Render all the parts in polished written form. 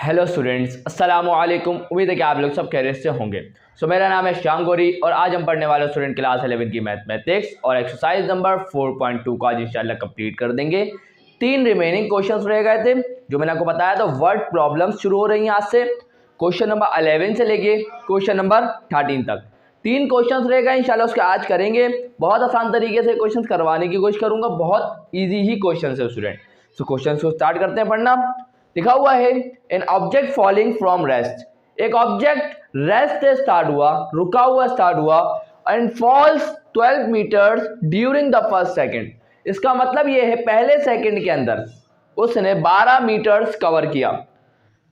Hello students, अस्सलाम वालेकुम। उम्मीद है कि आप लोग सब खैरियत से होंगे। मेरा नाम है श्याम गौरी और आज हम पढ़ने वाले स्टूडेंट क्लास 11 की मैथमेटिक्स और एक्सरसाइज नंबर 4.2 को आज इंशाल्लाह कंप्लीट कर देंगे। 3 रिमेनिंग क्वेश्चंस रह गए थे जो मैंने आपको बताया था। वर्ड प्रॉब्लम्स शुरू हो रही हैं आज से, क्वेश्चन नंबर 11 से लेके क्वेश्चन नंबर 13 तक 3 क्वेश्चंस रह गए। इंशाल्लाह उसके आज करेंगे। बहुत आसान तरीके से क्वेश्चंस करवाने की कोशिश करूंगा, बहुत ईजी ही क्वेश्चन है स्टूडेंट। क्वेश्चन को स्टार्ट करते हैं पढ़ना। लिखा हुआ है an object falling from rest. एक ऑब्जेक्ट रेस्ट से स्टार्ट हुआ, रुका हुआ स्टार्ट हुआ and falls 12 metres during the first second. इसका मतलब ये है पहले सेकंड के अंदर उसने 12 मीटर्स कवर किया,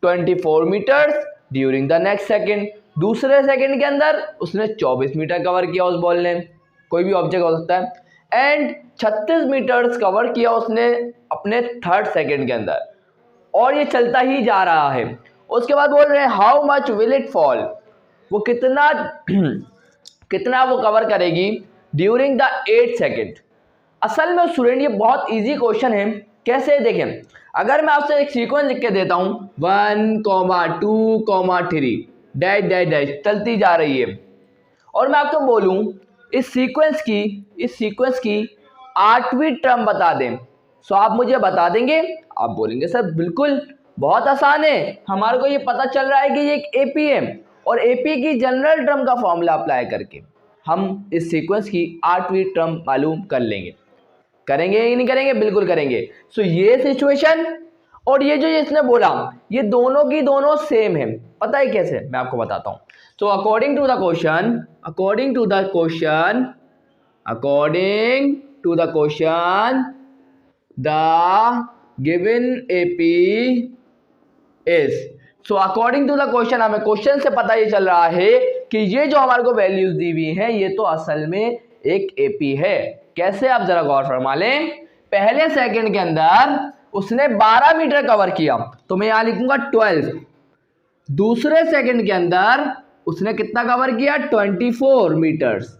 24 metres during the next second. दूसरे सेकंड के अंदर उसने 24 मीटर कवर किया उस बॉल ने, कोई भी ऑब्जेक्ट हो सकता है। एंड 36 मीटर्स कवर किया उसने अपने थर्ड सेकंड के अंदर, और ये चलता ही जा रहा है। उसके बाद बोल रहे हैं how much will it fall, वो कितना कितना वो कवर करेगी ड्यूरिंग द 8 सेकेंड। असल में स्टूडेंट ये बहुत इजी क्वेश्चन है। कैसे देखें, अगर मैं आपसे एक सीक्वेंस लिख के देता हूं 1, 2, 3 डैश डैश डैश चलती जा रही है, और मैं आपको बोलूं इस सीक्वेंस की 8वीं टर्म बता दें, सो आप मुझे बता देंगे। आप बोलेंगे सर बिल्कुल बहुत आसान है, हमारे को ये पता चल रहा है कि ये एक एपी है, और एपी की जनरल टर्म का फॉर्मूला अप्लाई करके हम इस सीक्वेंस की 8वीं टर्म मालूम कर लेंगे। करेंगे या नहीं करेंगे? बिल्कुल करेंगे। सो ये सिचुएशन और ये जो इसने बोला ये दोनों की दोनों सेम है। पता है कैसे? मैं आपको बताता हूं। तो according to the question the given AP is, so according to the question हमें क्वेश्चन से पता ये चल रहा है कि ये जो हमारे को वैल्यूज दी हुई हैं ये तो असल में एक AP है। कैसे? आप जरा गौर फरमा लें। पहले सेकंड के अंदर उसने 12 मीटर कवर किया, तो मैं यहां लिखूंगा 12। दूसरे सेकंड के अंदर उसने कितना कवर किया? 24 मीटर्स।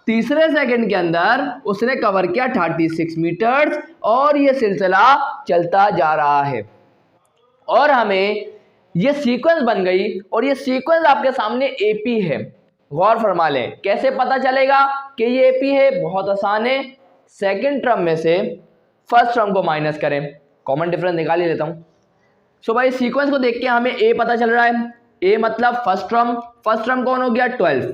तीसरे सेकंड के अंदर उसने कवर किया 36 मीटर्स, और ये सिलसिला चलता जा रहा है और हमें ये सीक्वेंस बन गई, और ये सीक्वेंस आपके सामने एपी है। गौर फरमा लें। कैसे पता चलेगा कि ये एपी है? बहुत आसान है। सेकंड टर्म में से फर्स्ट टर्म को माइनस करें, कॉमन डिफरेंस निकाल ही लेता हूं। सो भाई सीक्वेंस को देख के हमें ए पता चल रहा है। ए मतलब फर्स्ट टर्म कौन हो गया? 12।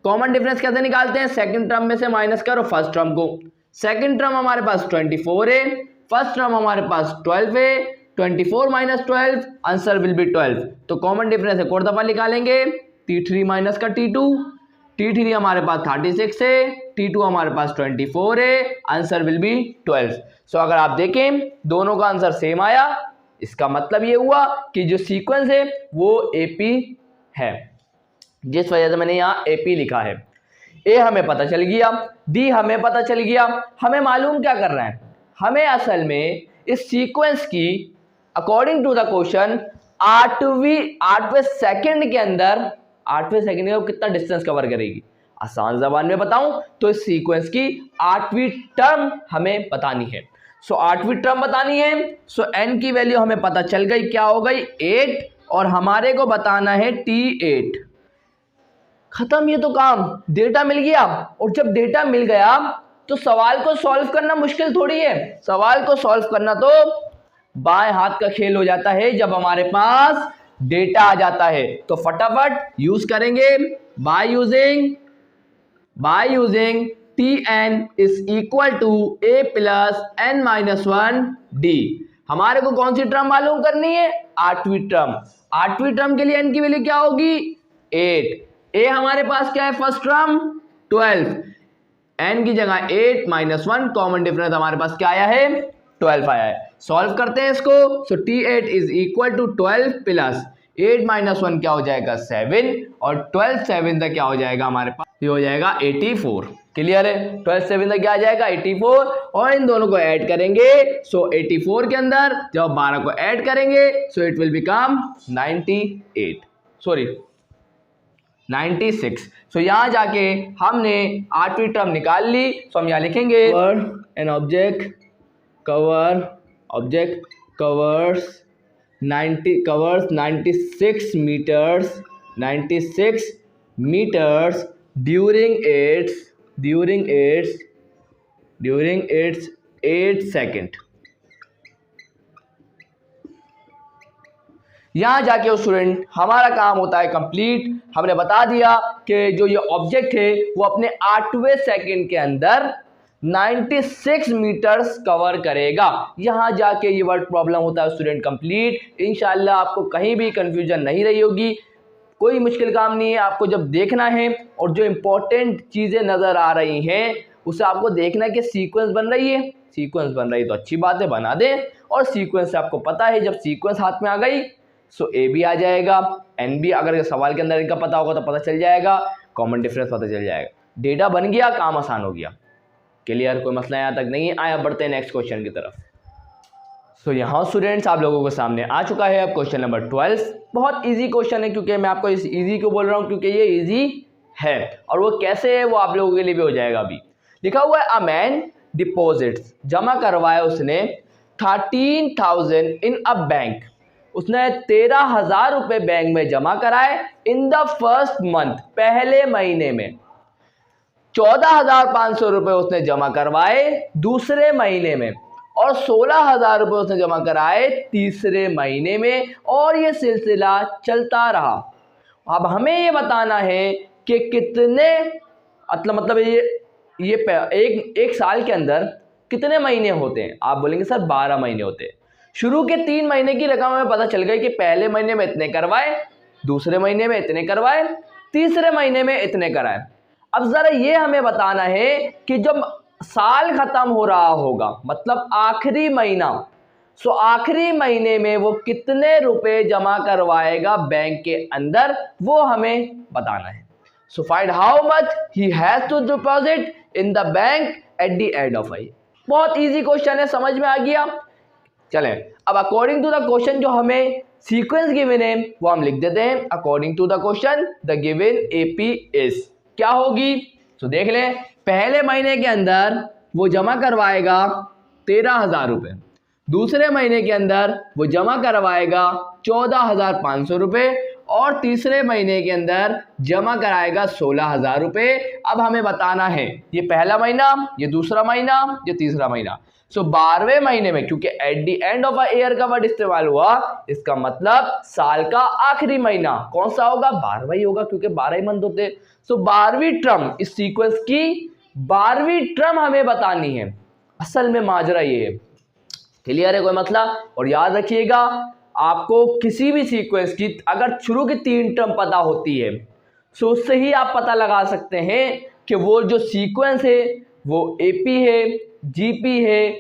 कॉमन डिफरेंस कैसे निकालते हैं? सेकंड टर्म में से माइनस करो फर्स्ट टर्म को। सेकंड टर्म हमारे पास 24 है, फर्स्ट टर्म हमारे पास 12 है। 24 माइनस 12 आंसर विल बी 12। तो कॉमन डिफरेंस एक और दफा निकालेंगे, T3 माइनस का T2। T3 हमारे पास 36 है, T2 हमारे पास 24 है, आंसर विल बी 12। सो अगर आप देखें दोनों का आंसर सेम आया, इसका मतलब ये हुआ कि जो सीक्वेंस है वो एपी है, जिस वजह से मैंने यहाँ एपी लिखा है। ए हमें पता चल गया, डी हमें पता चल गया। हमें मालूम क्या कर रहा है? हमें असल में इस सीक्वेंस की अकॉर्डिंग टू द क्वेश्चन 8वें सेकंड के अंदर 8वें सेकंड में कितना डिस्टेंस कवर करेगी। आसान जबान में बताऊं तो इस सीक्वेंस की 8वीं टर्म हमें बतानी है। सो 8वीं टर्म बतानी है। सो एन की वैल्यू हमें पता चल गई, क्या हो गई? 8, और हमारे को बताना है T8। खत्म, ये तो काम। डेटा मिल गया, और जब डेटा मिल गया तो सवाल को सॉल्व करना मुश्किल थोड़ी है। सवाल को सॉल्व करना तो बाएं हाथ का खेल हो जाता है जब हमारे पास डेटा आ जाता है। तो फटाफट यूज करेंगे by using Tn is equal to a plus n minus 1 d। हमारे को कौन सी टर्म मालूम करनी है? 8वीं टर्म। 8वीं टर्म के लिए n की वैल्यू क्या होगी? 8। ए हमारे पास क्या है? फर्स्ट टर्म 12, n की जगह 8 माइनस 1, कॉमन डिफरेंस हमारे पास क्या आया है? 12 आया है। सॉल्व करते हैं इसको। So T8 is equal to 12 plus 8 minus 1 क्या हो जाएगा? 7, और 12 7 तक क्या हो जाएगा हमारे पास? ये हो जाएगा 84। क्लियर है? 12 7 तक क्या आ जाएगा? 84, और इन दोनों को ऐड करेंगे। सो 84 के अंदर जब 12 को ऐड करेंगे सो इट विल बिकम 96। सो यहां जाके हमने 8वीं टर्म निकाल ली। सो हम यहां लिखेंगे an object covers 90 covers 96 meters during its 8 second. यहाँ जाके स्टूडेंट हमारा काम होता है कंप्लीट। हमने बता दिया कि जो ये ऑब्जेक्ट है वो अपने 8वें सेकेंड के अंदर 96 मीटर्स कवर करेगा। यहाँ जाके ये वर्ड प्रॉब्लम होता है स्टूडेंट कंप्लीट। इंशाल्लाह आपको कहीं भी कंफ्यूजन नहीं रही होगी, कोई मुश्किल काम नहीं है। आपको जब देखना है और जो इंपॉर्टेंट चीज़ें नज़र आ रही हैं उसे आपको देखना है कि सीक्वेंस बन रही है। सीक्वेंस बन रही तो अच्छी बात है, बना दें। और सीक्वेंस से आपको पता है जब सीक्वेंस हाथ में आ गई सो ए भी आ जाएगा, एन भी, अगर सवाल के अंदर इनका पता होगा तो पता चल जाएगा, कॉमन डिफरेंस पता चल जाएगा, डेटा बन गया, काम आसान हो गया। क्लियर, कोई मसला यहाँ तक नहीं है। आया बढ़ते हैं नेक्स्ट क्वेश्चन की तरफ। सो यहाँ स्टूडेंट्स आप लोगों के सामने आ चुका है अब क्वेश्चन नंबर 12। बहुत इजी क्वेश्चन है, क्योंकि मैं आपको इस इजी क्यों बोल रहा हूँ, क्योंकि ये इजी है और वो कैसे है वो आप लोगों के लिए भी हो जाएगा। अभी लिखा हुआ है अ मैन डिपॉजिट्स, जमा करवाया उसने 13,000 इन अ बैंक, उसने 13,000 रुपये बैंक में जमा कराए इन द फर्स्ट मंथ, पहले महीने में। 14,500 रुपये उसने जमा करवाए दूसरे महीने में और 16,000 रुपये उसने जमा कराए तीसरे महीने में, और ये सिलसिला चलता रहा। अब हमें ये बताना है कि कितने मतलब ये एक साल के अंदर कितने महीने होते हैं। आप बोलेंगे सर 12 महीने होते हैं। शुरू के 3 महीने की रकम हमें पता चल गई कि पहले महीने में इतने करवाए, दूसरे महीने में इतने करवाए, तीसरे महीने में इतने कराए। अब जरा ये हमें बताना है कि जब साल खत्म हो रहा होगा, मतलब आखिरी महीना, सो आखिरी महीने में वो कितने रुपए जमा करवाएगा बैंक के अंदर, वो हमें बताना है। So find how much he has to deposit in the bank at the end of I. बहुत इजी क्वेश्चन है, समझ में आ गया। चलें अब अकॉर्डिंग टू द क्वेश्चन जो हमें सीक्वेंस गिवन है वो हम लिख देते हैं। According to the question the given AP is क्या होगी, तो देख लें। पहले महीने के अंदर वो जमा करवाएगा 13,000 रुपये, दूसरे महीने के अंदर वो जमा करवाएगा 14,500 रुपये और तीसरे महीने के अंदर जमा कराएगा 16,000 रुपये। अब हमें बताना है ये पहला महीना, ये दूसरा महीना, ये तीसरा महीना। सो 12वें महीने में, क्योंकि eight the end of a year का वर्ड इस्तेमाल हुआ, इसका मतलब साल का आखिरी महीना कौन सा होगा, 12वां ही होगा, क्योंकि 12 ही मंथ होते। सो 12वीं टर्म, इस सीक्वेंस की 12वीं टर्म हमें बतानी है। असल में माजरा ये है। क्लियर है, कोई मतलब। और याद रखिएगा आपको किसी भी सीक्वेंस की अगर शुरू की 3 टर्म पता होती है सो उससे ही आप पता लगा सकते हैं कि वो जो सीक्वेंस है वो एपी है, जीपी है,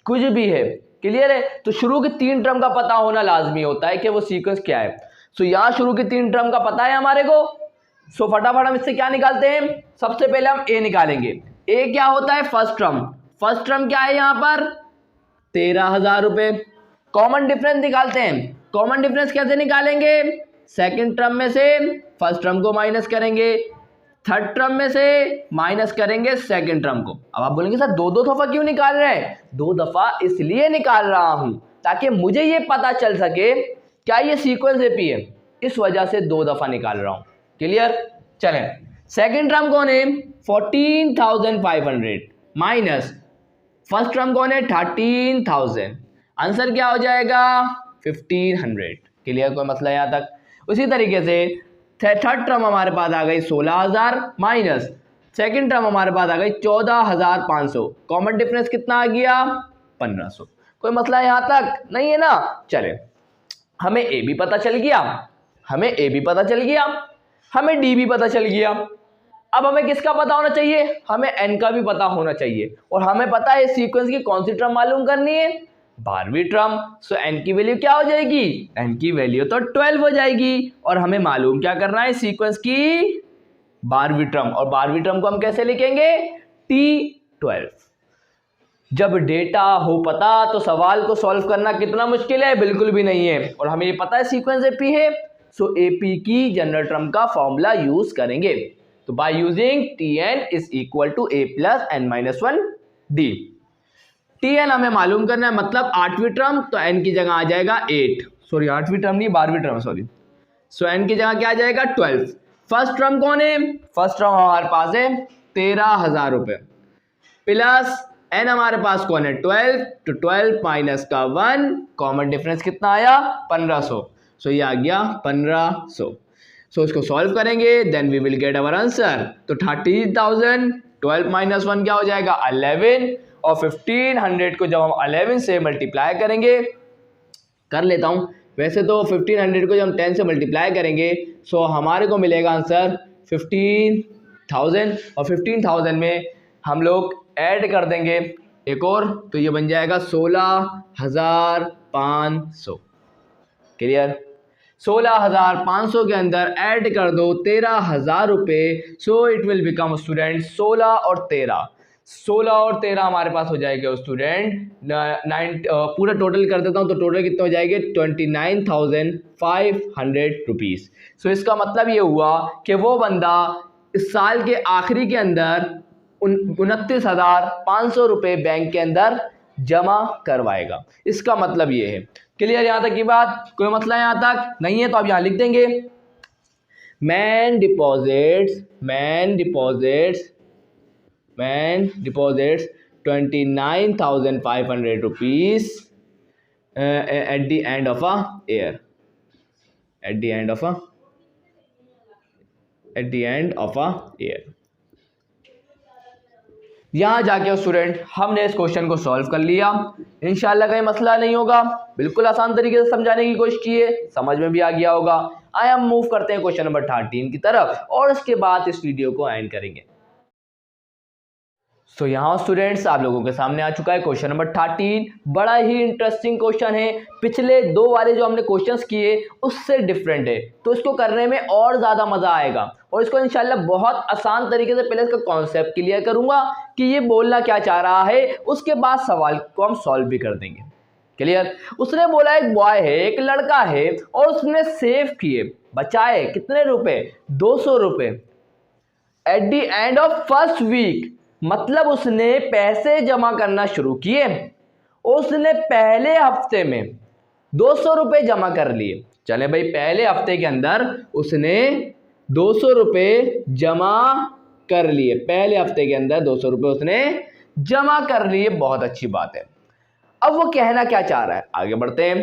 कुछ भी है। क्लियर है, तो शुरू की 3 टर्म का पता होना लाजमी होता है कि वो सीक्वेंस क्या है। सो यहाँ शुरू की 3 टर्म का पता है हमारे को। सो फटाफट हम इससे क्या निकालते हैं, सबसे पहले हम ए निकालेंगे। ए क्या होता है, फर्स्ट टर्म। फर्स्ट टर्म क्या है यहाँ पर, 13,000 रुपये। कॉमन डिफरेंस निकालते हैं। कॉमन डिफरेंस कैसे निकालेंगे, सेकंड टर्म में से फर्स्ट टर्म को माइनस करेंगे, थर्ड टर्म में से माइनस करेंगे सेकंड टर्म को। अब आप बोलेंगे सर 2 दफा क्यों निकाल रहे हैं, 2 दफा इसलिए निकाल रहा हूं ताकि मुझे ये पता चल सके क्या ये सीक्वेंस एपी है, इस वजह से 2 दफा निकाल रहा हूं। क्लियर, चलें। सेकंड टर्म कौन है, 14,500 माइनस फर्स्ट टर्म कौन है, 13,000। आंसर क्या हो जाएगा, 1,500। क्लियर, कोई मसला यहाँ तक। उसी तरीके से थर्ड टर्म हमारे पास आ गई 16,000 माइनस सेकंड टर्म हमारे पास आ गई 14,500। कॉमन डिफरेंस कितना आ गया, 1,500। कोई मसला यहाँ तक नहीं है ना। चले, हमें ए भी पता चल गया, हमें ए भी पता चल गया, हमें डी भी पता चल गया। अब हमें किसका पता होना चाहिए, हमें एन का भी पता होना चाहिए। और हमें पता है सीक्वेंस की कौन सी टर्म मालूम करनी है, 12वीं टर्म। सो एन की वैल्यू क्या हो जाएगी, एन की वैल्यू तो 12 हो जाएगी। और हमें मालूम क्या करना है, सीक्वेंस की 12वीं टर्म। और 12वीं टर्म को हम कैसे लिखेंगे, T12। जब डेटा हो पता तो सवाल को सॉल्व करना कितना मुश्किल है, बिल्कुल भी नहीं है। और हमें ये पता है सीक्वेंस एपी है, सो एपी की जनरल टर्म का फॉर्मूला यूज करेंगे। तो by using Tn is equal to a plus n-1 d। Tn हमें मालूम करना है, मतलब 8वीं टर्म, तो n की जगह आ जाएगा 8। सॉरी 8वीं टर्म नहीं 12वीं टर्म सॉरी। सो एन की जगह क्या आ जाएगा 12। फर्स्ट टर्म कौन है, फर्स्ट टर्म हमारे पास है 13,000 रुपये प्लस एन हमारे पास कौन है 12, तो 12 माइनस का 1 कॉमन डिफरेंस कितना आया 1500। सो ये आ गया 1500। सो इसको सॉल्व करेंगे then we will get our answer. तो 30,000 12 माइनस 1 क्या हो जाएगा 11 और 1500 को जब हम 11 से मल्टीप्लाई करेंगे, कर लेता हूं वैसे तो 1500 को जब हम 10 से मल्टीप्लाई करेंगे सो हमारे को मिलेगा आंसर 15,000 और 15,000 में हम लोग ऐड कर देंगे एक और, तो ये बन जाएगा 16,500। क्लियर, 16,500 के अंदर ऐड कर दो 13,000 रुपये, so it will become student 16 और 13 हमारे पास हो जाएगा स्टूडेंट 9 पूरा टोटल कर देता हूँ तो टोटल कितने हो जाएंगे 29,500 रुपीज़। सो इसका मतलब ये हुआ कि वो बंदा इस साल के आखिरी के अंदर 29,500 रुपये बैंक के अंदर जमा करवाएगा। इसका मतलब ये है। क्लियर यहाँ तक की बात, कोई मसला यहाँ तक नहीं है तो आप यहाँ लिख देंगे man deposits 29,500 rupees at the end of a year, यहाँ जाके स्टूडेंट हमने इस क्वेश्चन को सॉल्व कर लिया। इंशाल्लाह कहीं मसला नहीं होगा, बिल्कुल आसान तरीके से समझाने की कोशिश की है, समझ में भी आ गया होगा। आइए हम मूव करते हैं क्वेश्चन नंबर 13 की तरफ और उसके बाद इस वीडियो को एंड करेंगे। सो यहाँ स्टूडेंट्स आप लोगों के सामने आ चुका है क्वेश्चन नंबर 13। बड़ा ही इंटरेस्टिंग क्वेश्चन है, पिछले दो वाले जो हमने क्वेश्चंस किए उससे डिफरेंट है, तो इसको करने में और ज़्यादा मज़ा आएगा और इसको इंशाल्लाह बहुत आसान तरीके से पहले इसका कॉन्सेप्ट क्लियर करूँगा कि ये बोलना क्या चाह रहा है, उसके बाद सवाल को हम सॉल्व भी कर देंगे। क्लियर, उसने बोला एक बॉय है, एक लड़का है और उसने सेव किए बचाए कितने रुपए 200 रुपये at the end of first week, मतलब उसने पैसे जमा करना शुरू किए, उसने पहले हफ्ते में 200 रुपये जमा कर लिए। चले भाई पहले हफ्ते के अंदर उसने 200 रुपये जमा कर लिए, पहले हफ्ते के अंदर 200 रुपये उसने जमा कर लिए, बहुत अच्छी बात है। अब वो कहना क्या चाह रहा है, आगे बढ़ते हैं।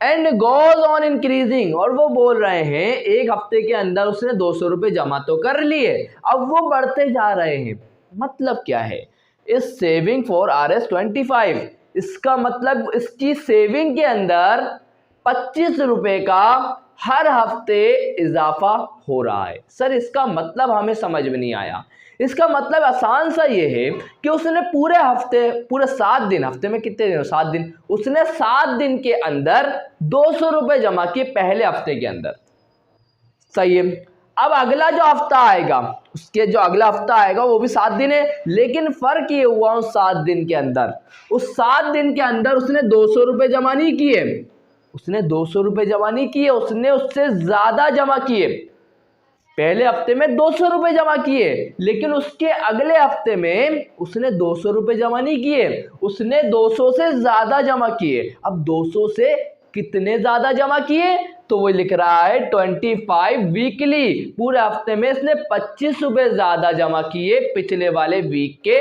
एंड गोज ऑन इंक्रीजिंग, और वो बोल रहे हैं एक हफ्ते के अंदर उसने 200 रुपये जमा तो कर लिए, अब वो बढ़ते जा रहे हैं। मतलब क्या है, इस सेविंग फॉर RS25, इसका मतलब इसकी सेविंग के अंदर 25 रुपये का हर हफ्ते इजाफा हो रहा है। सर इसका मतलब हमें समझ में नहीं आया। इसका मतलब आसान सा ये है कि उसने पूरे हफ्ते, पूरे 7 दिन, हफ्ते में कितने दिन 7 दिन, उसने 7 दिन के अंदर 200 रुपये जमा किए पहले हफ्ते के अंदर। सही है। अब अगला जो हफ्ता आएगा, उसके जो अगला हफ्ता आएगा वो भी 7 दिन है, लेकिन फर्क ये हुआ उस 7 दिन के अंदर, उस 7 दिन के अंदर उसने 200 रुपये जमा नहीं किए, उसने 200 रुपये जमा नहीं किए, उसने उससे ज्यादा जमा किए। पहले हफ्ते में 200 रुपये जमा किए, लेकिन उसके अगले हफ्ते में उसने 200 रुपये जमा नहीं किए, उसने 200 से ज्यादा जमा किए। अब 200 से कितने ज्यादा जमा किए, तो वो लिख रहा है 25 वीकली, पूरे हफ्ते में इसने 25 रुपये ज्यादा जमा किए पिछले वाले वीक के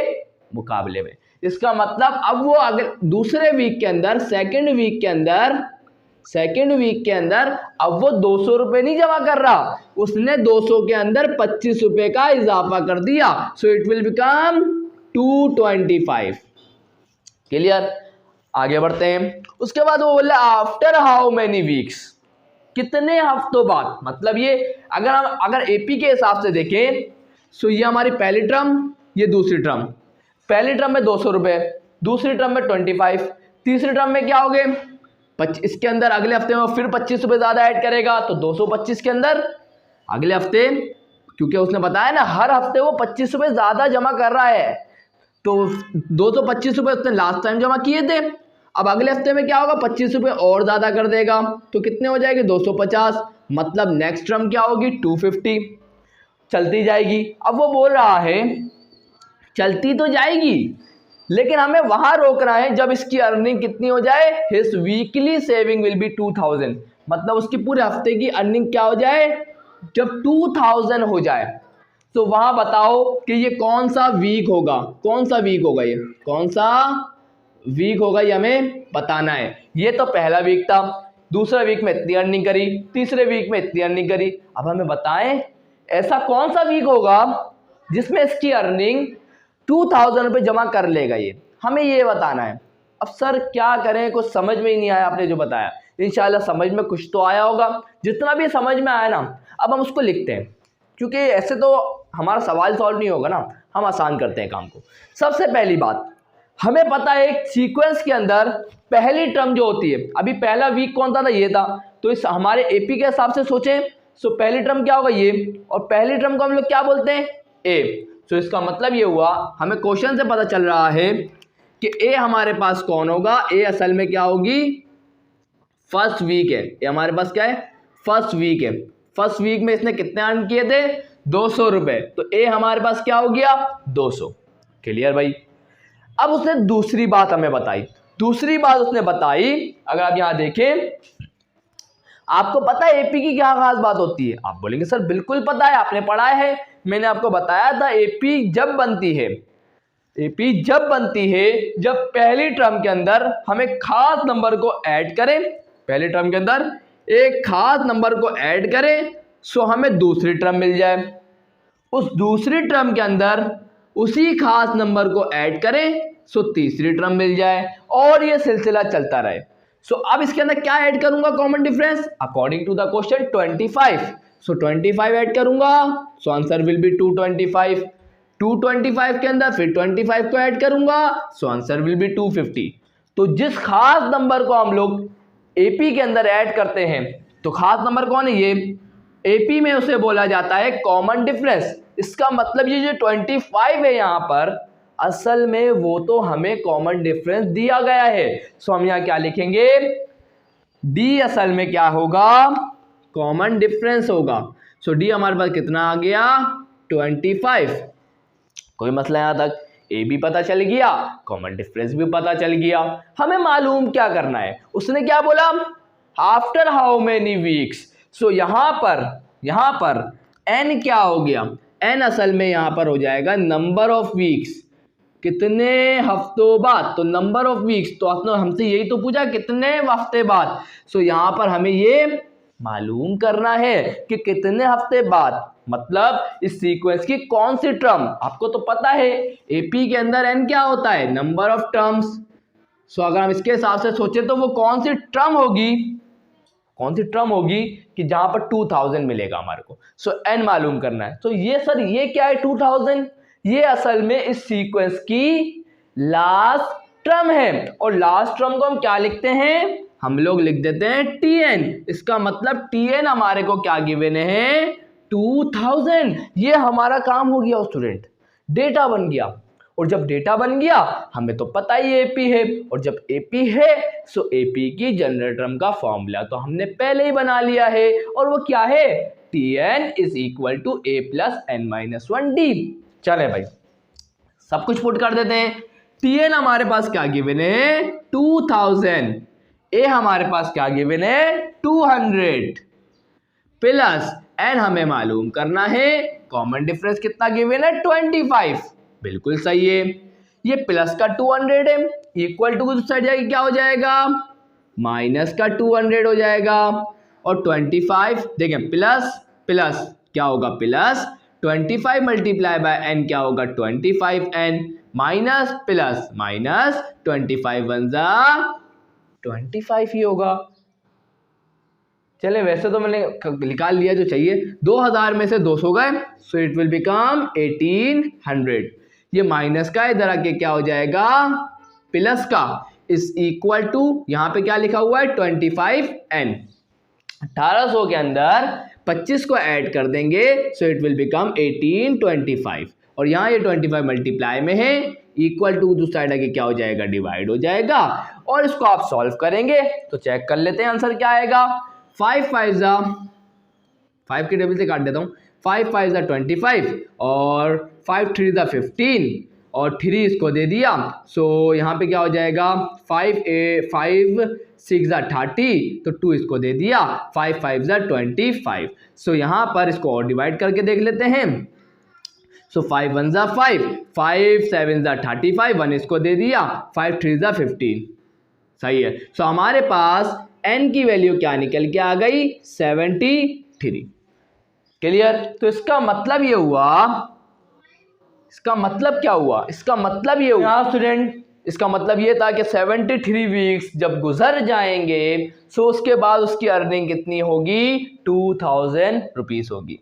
मुकाबले में। इसका मतलब अब वो अगर दूसरे वीक के अंदर, सेकेंड वीक के अंदर अब वो 200 रुपये नहीं जमा कर रहा, उसने 200 के अंदर 25 रुपये का इजाफा कर दिया। So it will become 225। Clear, आगे बढ़ते हैं। उसके बाद वो बोला आफ्टर हाउ मेनी वीक्स, कितने हफ्तों बाद। मतलब ये अगर एपी के हिसाब से देखें सो ये हमारी पहली टर्म, ये दूसरी टर्म। पहली टर्म में 200 रुपये, दूसरी टर्म में 25, तीसरी टर्म में क्या हो गए 25, इसके अंदर अगले हफ्ते में फिर 25 रुपये ज़्यादा ऐड करेगा तो 225 के अंदर अगले हफ्ते, क्योंकि उसने बताया ना हर हफ्ते वो 25 रुपये ज़्यादा जमा कर रहा है, तो 225 रुपये उसने लास्ट टाइम जमा किए थे। अब अगले हफ्ते में क्या होगा 25 रुपये और ज़्यादा कर देगा, तो कितने हो जाएंगे 250, मतलब नेक्स्ट टर्म क्या होगी 250, चलती जाएगी। अब वो बोल रहा है चलती तो जाएगी लेकिन हमें वहां रोकना है जब इसकी अर्निंग कितनी हो जाए, his weekly saving will be 2000, मतलब उसकी पूरे हफ्ते की अर्निंग क्या हो जाए, जब 2000 हो जाए। तो वहां बताओ कि ये कौन सा वीक होगा, कौन सा वीक होगा, ये कौन सा वीक होगा, ये हमें बताना है। ये तो पहला वीक था, दूसरा वीक में इतनी अर्निंग करी, तीसरे वीक में इतनी अर्निंग करी। अब हमें बताएं ऐसा कौन सा वीक होगा जिसमें इसकी अर्निंग 2000 रुपये जमा कर लेगा, ये हमें ये बताना है। अब सर क्या करें, कुछ समझ में ही नहीं आया आपने जो बताया। इंशाल्लाह समझ में कुछ तो आया होगा, जितना भी समझ में आया ना अब हम उसको लिखते हैं, क्योंकि ऐसे तो हमारा सवाल सॉल्व नहीं होगा ना, हम आसान करते हैं काम को। सबसे पहली बात हमें पता है एक सीक्वेंस के अंदर पहली टर्म जो होती है, अभी पहला वीक कौन सा था, ये था, तो इस हमारे एपी के हिसाब से सोचें, सो पहली टर्म क्या होगा ये, और पहली टर्म को हम लोग क्या बोलते हैं, ए। सो इसका मतलब ये हुआ हमें क्वेश्चन से पता चल रहा है कि ए हमारे पास कौन होगा, ए असल में क्या होगी, फर्स्ट वीक है। ये हमारे पास क्या है, फर्स्ट वीक है। फर्स्ट वीक में इसने कितने अर्न किए थे, 200 रुपए, तो ए हमारे पास क्या हो गया, 200। क्लियर भाई। अब उसने दूसरी बात हमें बताई, दूसरी बात उसने बताई, अगर आप यहां देखें, आपको पता है एपी की क्या खास बात होती है, आप बोलेंगे सर बिल्कुल पता है, आपने पढ़ा है, मैंने आपको बताया था एपी जब बनती है, एपी जब बनती है जब पहली टर्म के अंदर हमें खास नंबर को ऐड करें, पहली टर्म के अंदर एक खास नंबर को ऐड करें, सो हमें दूसरी टर्म मिल जाए, उस दूसरी टर्म के अंदर उसी खास नंबर को ऐड करें, सो तीसरी टर्म मिल जाए, और ये सिलसिला चलता रहे। सो अब इसके अंदर क्या ऐड करूंगा, common difference according to the question 25, so 25 add करूंगा, सो आंसर विल बी 225। 225 के अंदर फिर 25 को ऐड करूंगा, सो आंसर विल बी 250। तो जिस खास नंबर को हम लोग एपी के अंदर ऐड करते हैं, तो खास नंबर कौन है, ये एपी में उसे बोला जाता है कॉमन डिफरेंस। इसका मतलब ये जो 25 है यहां पर, असल में वो तो हमें कॉमन डिफरेंस दिया गया है। सो हम यहां क्या लिखेंगे, डी असल में क्या होगा, कॉमन डिफरेंस होगा। सो डी हमारे पास कितना आ गया, 25। कोई मसला यहां तक, ए भी पता चल गया, कॉमन डिफरेंस भी पता चल गया। हमें मालूम क्या करना है, उसने क्या बोला, आफ्टर हाउ मेनी वीक्स। सो यहां पर एन क्या हो गया, एन असल में यहां पर हो जाएगा नंबर ऑफ वीक्स, कितने हफ्तों बाद, तो नंबर ऑफ वीक्स, तो आपने हमसे यही तो पूछा कितने हफ्ते बाद। सो यहां पर हमें ये मालूम करना है कि कितने हफ्ते बाद, मतलब इस सीक्वेंस की कौन सी टर्म, आपको तो पता है एपी के अंदर एन क्या होता है, नंबर ऑफ टर्म्स। सो अगर हम इसके हिसाब से सोचे तो वो कौन सी टर्म होगी, कौन सी टर्म होगी कि जहां पर 2000 मिलेगा हमारे को। सो एन मालूम करना है। तो ये सर ये क्या है 2000, ये असल में इस सीक्वेंस की लास्ट टर्म है, और लास्ट टर्म को हम क्या लिखते हैं, हम लोग लिख देते हैं टीएन। इसका मतलब टीएन हमारे को क्या गिवन है, 2000। ये हमारा काम हो गया स्टूडेंट, डेटा बन गया। और जब डेटा बन गया, हमें तो पता ही एपी है, और जब एपी है सो एपी की जनरल टर्म का फॉर्मूला तो हमने पहले ही बना लिया है, और वो क्या है, TN is equal to A plus N minus 1 D. चले भाई सब कुछ पुट कर देते हैं। टीएन हमारे पास क्या गिवन है, 2000, ए हमारे पास क्या गिवन है, 200, प्लस एन हमें मालूम करना है, कॉमन डिफरेंस कितना गिवन है, 25। बिल्कुल सही है, ये प्लस का 200 है, इक्वल टू दूसरी साइड जाएगी क्या हो जाएगा, माइनस का 200 हो जाएगा, और 25 देखें प्लस प्लस क्या होगा, प्लस 25 मल्टीप्लाई बाय एन क्या होगा, 25n, minus plus minus 25 one जा 25 ही होगा। चले वैसे तो मैंने निकाल लिया जो चाहिए, 2000 में से 200 गए, सो इट विल बिकम 1800। ये माइनस का इधर आके क्या हो जाएगा, प्लस का, इज इक्वल टू यहां पे क्या लिखा हुआ है 25n। 1800 के अंदर 25 को ऐड कर देंगे, सो इट विल बिकम 1825, और यहाँ ये 25 मल्टीप्लाई में है, इक्वल टू दूसरा साइड आके क्या हो जाएगा, डिवाइड हो जाएगा। और इसको आप सॉल्व करेंगे तो चेक कर लेते हैं आंसर क्या आएगा। 5 5 5 के टेबल से काट देता हूँ, 5 5 25 और 5 3 15, और 3 इसको दे दिया। सो यहाँ पे क्या हो जाएगा 5 6 30, तो 2 इसको दे दिया, 5 5 25। सो यहाँ पर इसको और डिवाइड करके देख लेते हैं। सो 5 1 5, 5 7 35, 1 इसको दे दिया, 5 3 15। सही है। सो हमारे पास n की वैल्यू क्या निकल के आ गई 73। क्लियर। तो इसका मतलब ये हुआ, इसका मतलब क्या हुआ, इसका मतलब ये हुआ स्टूडेंट, इसका मतलब ये था कि 73 वीक्स जब गुजर जाएंगे सो उसके बाद उसकी अर्निंग कितनी होगी 2000 रुपीस होगी।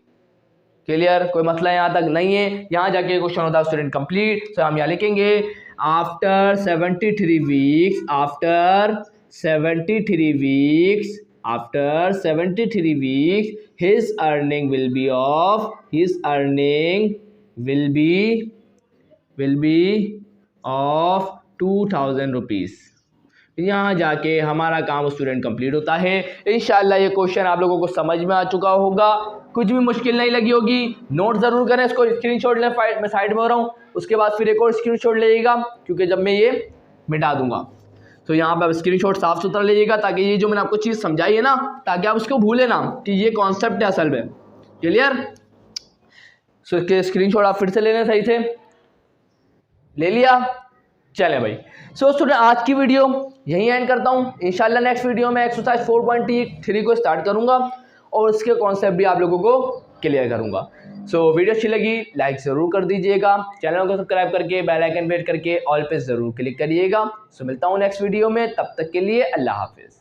क्लियर। कोई मसला यहाँ तक नहीं है। यहाँ जाके क्वेश्चन होता है स्टूडेंट कंप्लीट। तो हम यहाँ लिखेंगे after 73 weeks, after 73 weeks, after 73 weeks his earning will be of, his earning will be of 2000 rupees. यहाँ जाके हमारा काम स्टूडेंट कंप्लीट होता है। इंशाल्लाह ये क्वेश्चन आप लोगों को समझ में आ चुका होगा, कुछ भी मुश्किल नहीं लगी होगी। नोट ज़रूर करें, इसको स्क्रीनशॉट लें, मैं साइड में हो रहा हूँ, उसके बाद फिर एक और स्क्रीनशॉट लीजिएगा क्योंकि जब मैं ये मिटा दूंगा तो यहाँ पर स्क्रीनशॉट साफ सुथरा लीजिएगा ताकि ये जो मैंने आपको चीज़ समझाई है ना, ताकि आप उसको भूलें ना कि ये कॉन्सेप्ट है असल में। क्लियर। सो इसके स्क्रीनशॉट आप फिर से ले लें, सही से ले लिया। चले भाई। सो स्टूडेंट आज की वीडियो यहीं एंड करता हूँ। इंशाल्लाह नेक्स्ट वीडियो में एक्सरसाइज 4.3 को स्टार्ट करूँगा और उसके कॉन्सेप्ट भी आप लोगों को क्लियर करूँगा। सो वीडियो अच्छी लगी लाइक ज़रूर कर दीजिएगा, चैनल को सब्सक्राइब करके बेल आइकन वेट करके ऑल पे ज़रूर क्लिक करिएगा। सो मिलता हूँ नेक्स्ट वीडियो में, तब तक के लिए अल्लाह हाफिज़।